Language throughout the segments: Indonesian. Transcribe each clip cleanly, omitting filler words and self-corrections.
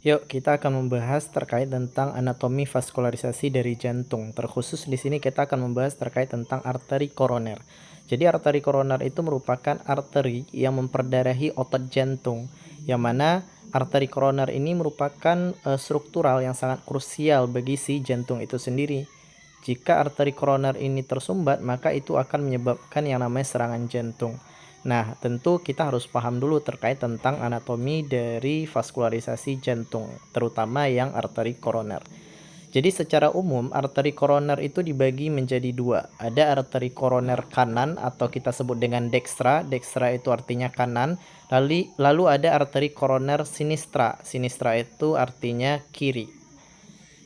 Yuk, kita akan membahas terkait tentang anatomi vaskularisasi dari jantung. Terkhusus di sini kita akan membahas terkait tentang arteri koroner. Jadi arteri koroner itu merupakan arteri yang memperdarahi otot jantung. Yang mana arteri koroner ini merupakan struktural yang sangat krusial bagi si jantung itu sendiri. Jika arteri koroner ini tersumbat, maka itu akan menyebabkan yang namanya serangan jantung. Nah, tentu kita harus paham dulu terkait tentang anatomi dari vaskularisasi jantung, terutama yang arteri koroner. Jadi secara umum arteri koroner itu dibagi menjadi dua. Ada arteri koroner kanan atau kita sebut dengan dekstra. Dekstra itu artinya kanan. Lalu ada arteri koroner sinistra. Sinistra itu artinya kiri.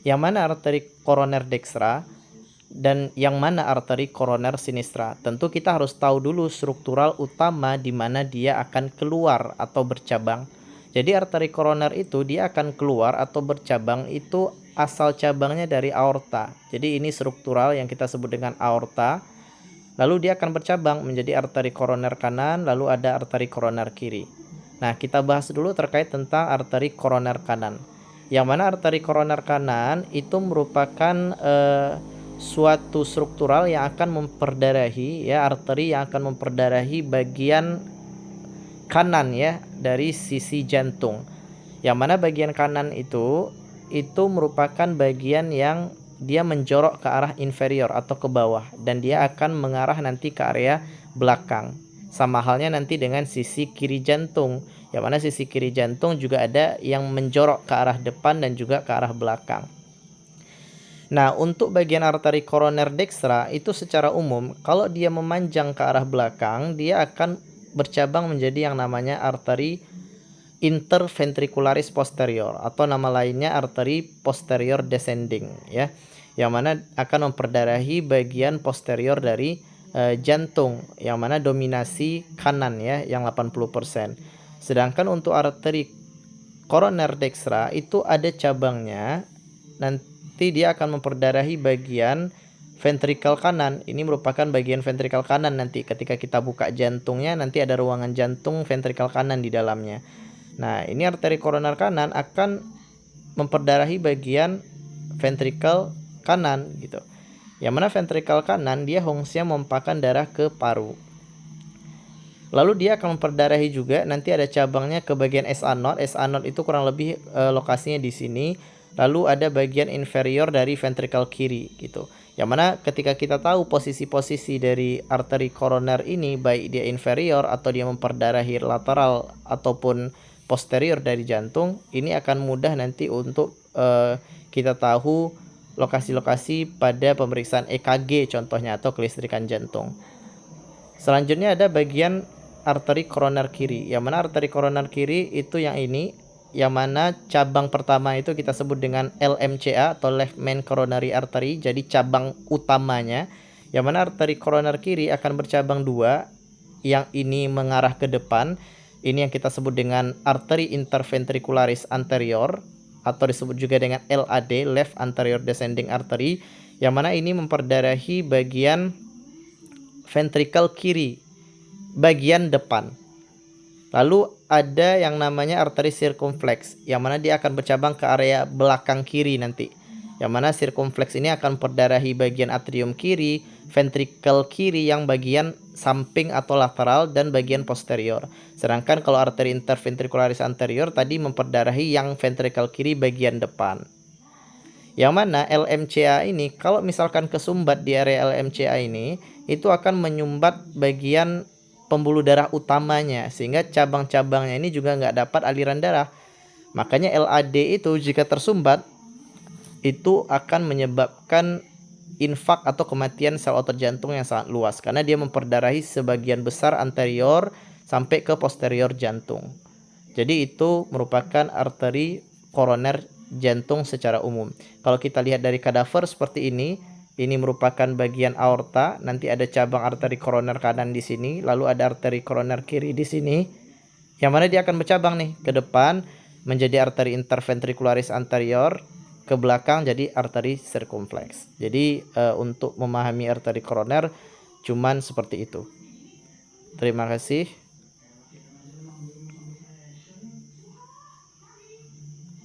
Yang mana arteri koroner dekstra dan yang mana arteri koroner sinistra? Tentu kita harus tahu dulu struktural utama di mana dia akan keluar atau bercabang. Jadi arteri koroner itu dia akan keluar atau bercabang itu asal cabangnya dari aorta. Jadi ini struktural yang kita sebut dengan aorta. Lalu dia akan bercabang menjadi arteri koroner kanan, lalu ada arteri koroner kiri. Nah, kita bahas dulu terkait tentang arteri koroner kanan. Yang mana arteri koroner kanan itu merupakan suatu struktural yang akan memperdarahi arteri yang akan memperdarahi bagian kanan dari sisi jantung. Yang mana bagian kanan itu merupakan bagian yang dia menjorok ke arah inferior atau ke bawah dan dia akan mengarah nanti ke area belakang. Sama halnya nanti dengan sisi kiri jantung. Yang mana sisi kiri jantung juga ada yang menjorok ke arah depan dan juga ke arah belakang. Nah, untuk bagian arteri koroner dekstra itu secara umum kalau dia memanjang ke arah belakang, dia akan bercabang menjadi yang namanya arteri interventricularis posterior atau nama lainnya arteri posterior descending ya. Yang mana akan memperdarahi bagian posterior dari jantung yang mana dominasi kanan yang 80%. Sedangkan untuk arteri koroner dekstra itu ada cabangnya. Nanti dia akan memperdarahi bagian ventrikel kanan. Ini merupakan bagian ventrikel kanan nanti ketika kita buka jantungnya nanti ada ruangan jantung ventrikel kanan di dalamnya. Nah, ini arteri koroner kanan akan memperdarahi bagian ventrikel kanan gitu. Yang mana ventrikel kanan dia fungsinya mempakan darah ke paru. Lalu dia akan memperdarahi juga nanti ada cabangnya ke bagian SA node. SA node itu kurang lebih lokasinya di sini. Lalu ada bagian inferior dari ventrikel kiri gitu. Yang mana ketika kita tahu posisi-posisi dari arteri koroner ini baik dia inferior atau dia memperdarahi lateral ataupun posterior dari jantung, ini akan mudah nanti untuk kita tahu lokasi-lokasi pada pemeriksaan EKG contohnya atau kelistrikan jantung. Selanjutnya ada bagian arteri koroner kiri. Yang mana arteri koroner kiri itu yang ini, yang mana cabang pertama itu kita sebut dengan LMCA atau left main coronary artery, jadi cabang utamanya. Yang mana arteri koroner kiri akan bercabang dua, yang ini mengarah ke depan. Ini yang kita sebut dengan arteri interventricularis anterior atau disebut juga dengan LAD, left anterior descending artery, yang mana ini memperdarahi bagian ventrikel kiri bagian depan. Lalu ada yang namanya arteri circumflex, yang mana dia akan bercabang ke area belakang kiri nanti. Yang mana circumflex ini akan memperdarahi bagian atrium kiri, ventrikel kiri yang bagian samping atau lateral dan bagian posterior. Sedangkan kalau arteri interventricularis anterior tadi memperdarahi yang ventrikel kiri bagian depan. Yang mana LMCA ini kalau misalkan kesumbat di area LMCA ini itu akan menyumbat bagian pembuluh darah utamanya sehingga cabang-cabangnya ini juga nggak dapat aliran darah. Makanya LAD itu jika tersumbat itu akan menyebabkan infak atau kematian sel otot jantung yang sangat luas karena dia memperdarahi sebagian besar anterior sampai ke posterior jantung. Jadi itu merupakan arteri koroner jantung secara umum. Kalau kita lihat dari kadaver seperti ini merupakan bagian aorta, nanti ada cabang arteri koroner kanan di sini, lalu ada arteri koroner kiri di sini. Yang mana dia akan bercabang nih ke depan menjadi arteri interventricularis anterior, ke belakang jadi arteri circumflex. Jadi untuk memahami arteri koroner cuman seperti itu. Terima kasih.